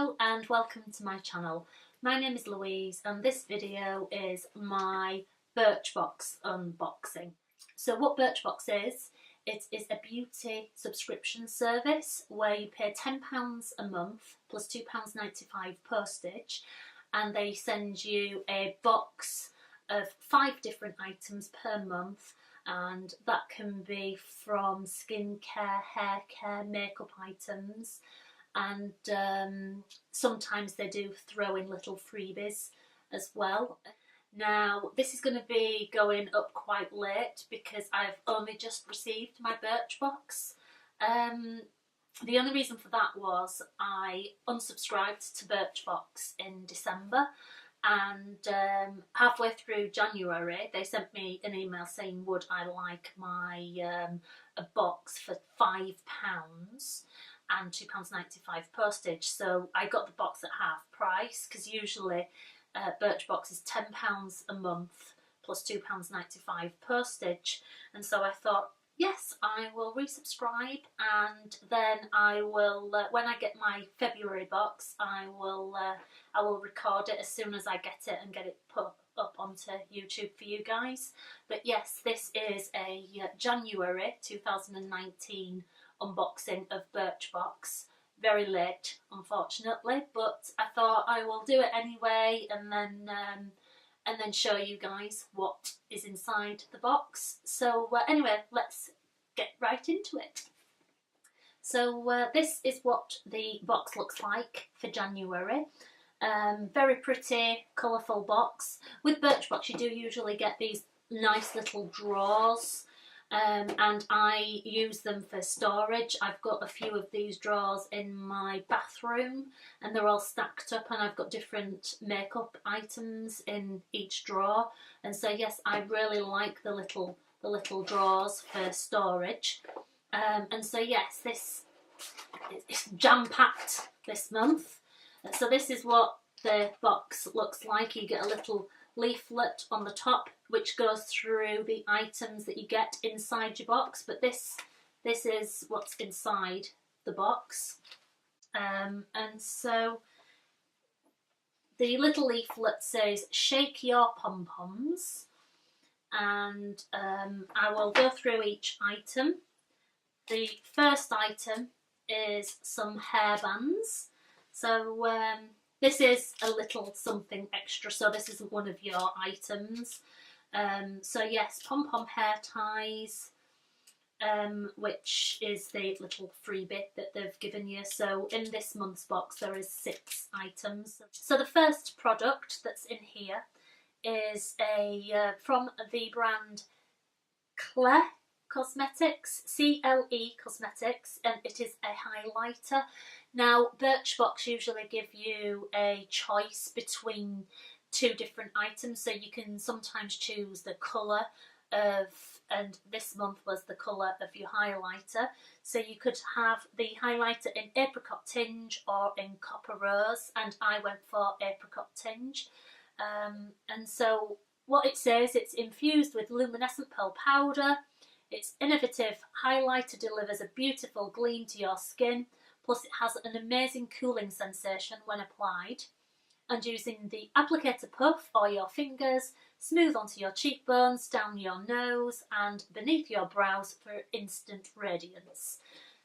Hello and welcome to my channel. My name is Louise and this video is my Birchbox unboxing. So what Birchbox is, it is a beauty subscription service where you pay £10 a month plus £2.95 postage, and they send you a box of 5 different items per month, and that can be from skincare, hair care, makeup items, and sometimes they do throw in little freebies as well. Now this is going to be going up quite late because I've only just received my Birchbox. The only reason for that was I unsubscribed to Birchbox in December, and halfway through January they sent me an email saying would I like my a box for £5 and £2.95 postage. So I got the box at half price because usually Birchbox is £10 a month plus £2.95 postage, and so I thought, yes, I will resubscribe, and then I will, when I get my February box, I will record it as soon as I get it and get it put up onto YouTube for you guys. But yes, this is a January 2019 unboxing of Birchbox. Very late, unfortunately, but I thought I will do it anyway, and then show you guys what is inside the box. So anyway, let's get right into it. So this is what the box looks like for January. Very pretty, colourful box. With Birchbox you do usually get these nice little drawers, and I use them for storage. I've got a few of these drawers in my bathroom and they're all stacked up, and I've got different makeup items in each drawer, and so yes, I really like the little drawers for storage. And so yes, this is jam-packed this month. So this is what the box looks like. You get a little leaflet on the top which goes through the items that you get inside your box, but this is what's inside the box. And so the little leaflet says shake your pom-poms, and I will go through each item. The first item is some hairbands. So this is a little something extra, so this is one of your items. So yes, pom-pom hair ties, which is the little freebie that they've given you. So in this month's box there is 6 items. So the first product that's in here is a from the brand Cle Cosmetics, C-L-E Cosmetics, and it is a highlighter. Now Birchbox usually give you a choice between 2 different items, so you can sometimes choose the colour of, and this month was the colour of your highlighter. So you could have the highlighter in apricot tinge or in copper rose, and I went for apricot tinge. And so what it says, it's infused with luminescent pearl powder. Its innovative highlighter delivers a beautiful gleam to your skin, plus it has an amazing cooling sensation when applied. And using the applicator puff or your fingers, smooth onto your cheekbones, down your nose and beneath your brows for instant radiance.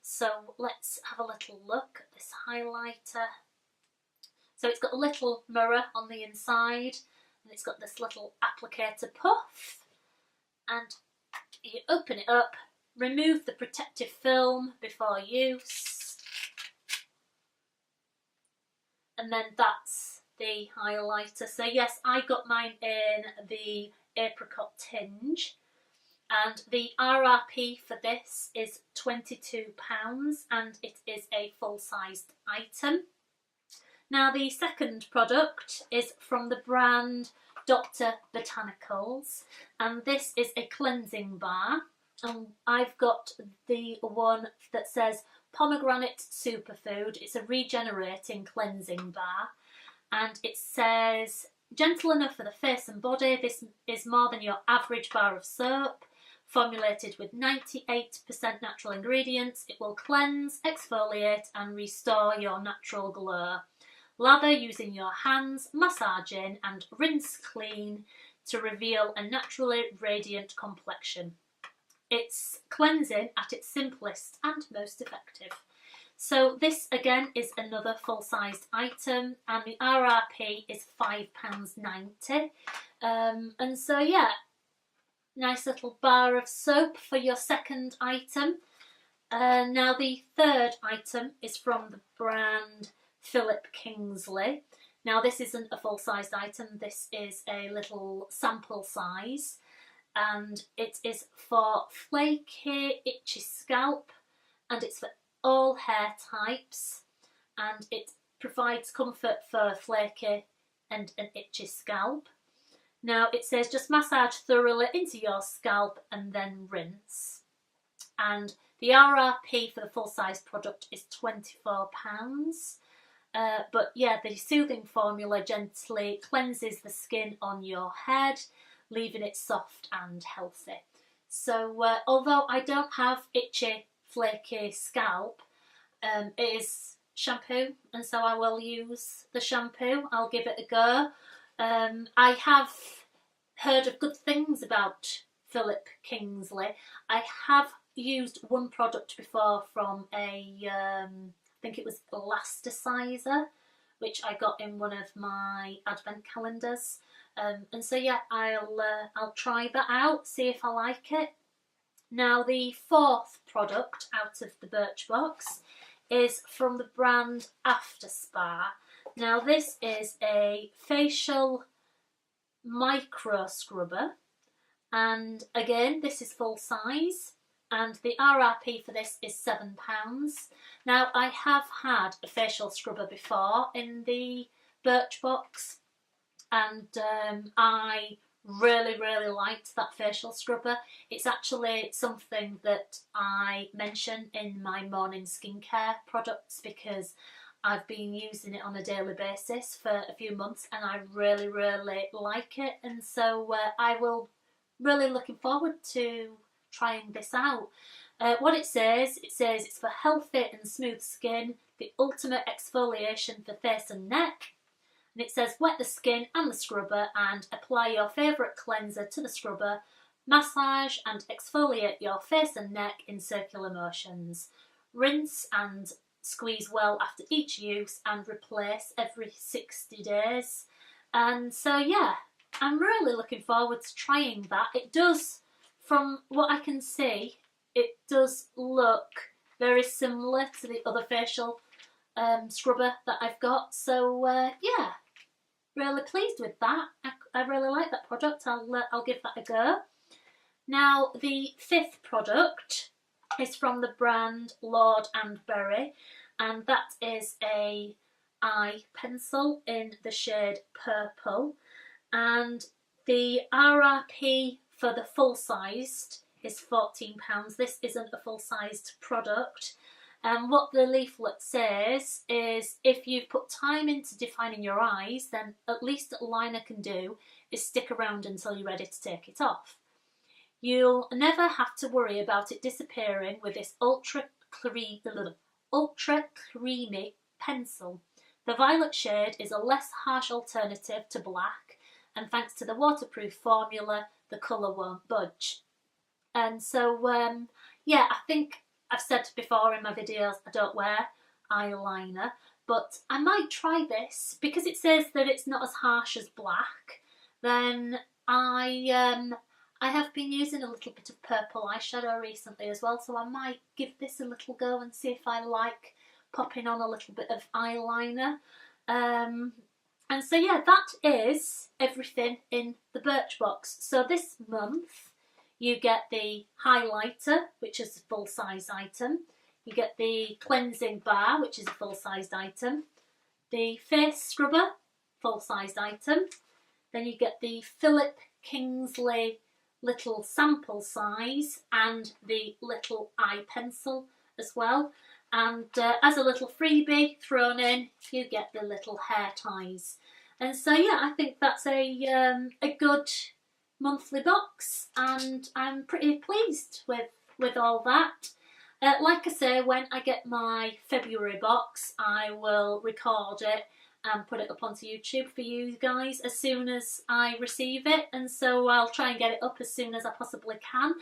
So let's have a little look at this highlighter. So it's got a little mirror on the inside, and it's got this little applicator puff, and you open it up, remove the protective film before use, and then that's the highlighter. So yes, I got mine in the apricot tinge, and the RRP for this is £22, and it is a full-sized item. Now the second product is from the brand Dr. Botanicals, and this is a cleansing bar, and I've got the one that says pomegranate superfood. It's a regenerating cleansing bar, and it says gentle enough for the face and body. This is more than your average bar of soap. Formulated with 98% natural ingredients, it will cleanse, exfoliate and restore your natural glow. Lather using your hands, massage in and rinse clean to reveal a naturally radiant complexion. It's cleansing at its simplest and most effective. So this again is another full-sized item, and the RRP is £5.90. And so yeah, nice little bar of soap for your second item. Now the third item is from the brand Philip Kingsley. Now this isn't a full-sized item, this is a little sample size, and it is for flaky, itchy scalp, and it's for all hair types, and it provides comfort for flaky and an itchy scalp. Now it says just massage thoroughly into your scalp and then rinse. And the RRP for the full-size product is £24. But yeah, the soothing formula gently cleanses the skin on your head, leaving it soft and healthy. So although I don't have itchy, flaky scalp, it is shampoo, and so I will use the shampoo. I'll give it a go. I have heard of good things about Philip Kingsley. I have used one product before from I think it was Elasticizer, which I got in one of my advent calendars. And so yeah, I'll try that out, see if I like it. Now the fourth product out of the Birchbox is from the brand After Spa. Now this is a facial micro scrubber, and again this is full size, and the RRP for this is £7. Now I have had a facial scrubber before in the Birchbox, and I really liked that facial scrubber. It's actually something that I mention in my morning skincare products because I've been using it on a daily basis for a few months and I really like it, and so I will really looking forward to trying this out. What it says it's for healthy and smooth skin, the ultimate exfoliation for face and neck. And it says wet the skin and the scrubber and apply your favourite cleanser to the scrubber. Massage and exfoliate your face and neck in circular motions. Rinse and squeeze well after each use and replace every 60 days. And so yeah, I'm really looking forward to trying that. It does, from what I can see, it does look very similar to the other facial scrubber that I've got. So yeah, really pleased with that. I really like that product. I'll give that a go. Now the fifth product is from the brand Lord and Berry, and that is a eye pencil in the shade purple, and the RRP for the full-sized is £14. This isn't a full-sized product. And what the leaflet says is if you've put time into defining your eyes, then at least a liner can do is stick around until you're ready to take it off. You'll never have to worry about it disappearing with this ultra creamy pencil. The violet shade is a less harsh alternative to black, and thanks to the waterproof formula, the colour won't budge. And so, yeah, I think I've said before in my videos I don't wear eyeliner, but I might try this because it says that it's not as harsh as black. Then I have been using a little bit of purple eyeshadow recently as well, so I might give this a little go and see if I like popping on a little bit of eyeliner. And so yeah, that is everything in the Birchbox. So this month you get the highlighter, which is a full-size item. You get the cleansing bar, which is a full-sized item. The face scrubber, full-sized item. Then you get the Philip Kingsley little sample size and the little eye pencil as well. And as a little freebie thrown in, you get the little hair ties. And so yeah, I think that's a good monthly box, and I'm pretty pleased with all that. Like I say, when I get my February box, I will record it and put it up onto YouTube for you guys as soon as I receive it, and so I'll try and get it up as soon as I possibly can.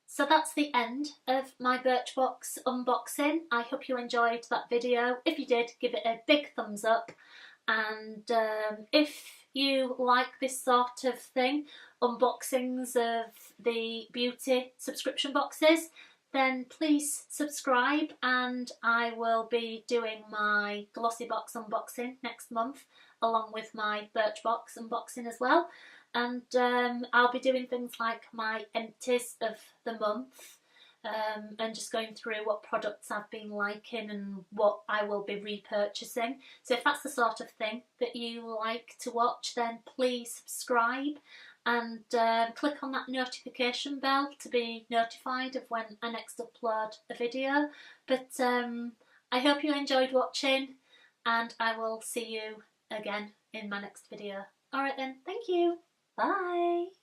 So that's the end of my Birchbox unboxing. I hope you enjoyed that video. If you did, give it a big thumbs up, and if you like this sort of thing, unboxings of the beauty subscription boxes, then please subscribe, and I will be doing my Glossy Box unboxing next month along with my Birchbox unboxing as well. And I'll be doing things like my empties of the month, and just going through what products I've been liking and what I will be repurchasing. So if that's the sort of thing that you like to watch, then please subscribe and click on that notification bell to be notified of when I next upload a video. But I hope you enjoyed watching, and I will see you again in my next video. Alright then, thank you. Bye!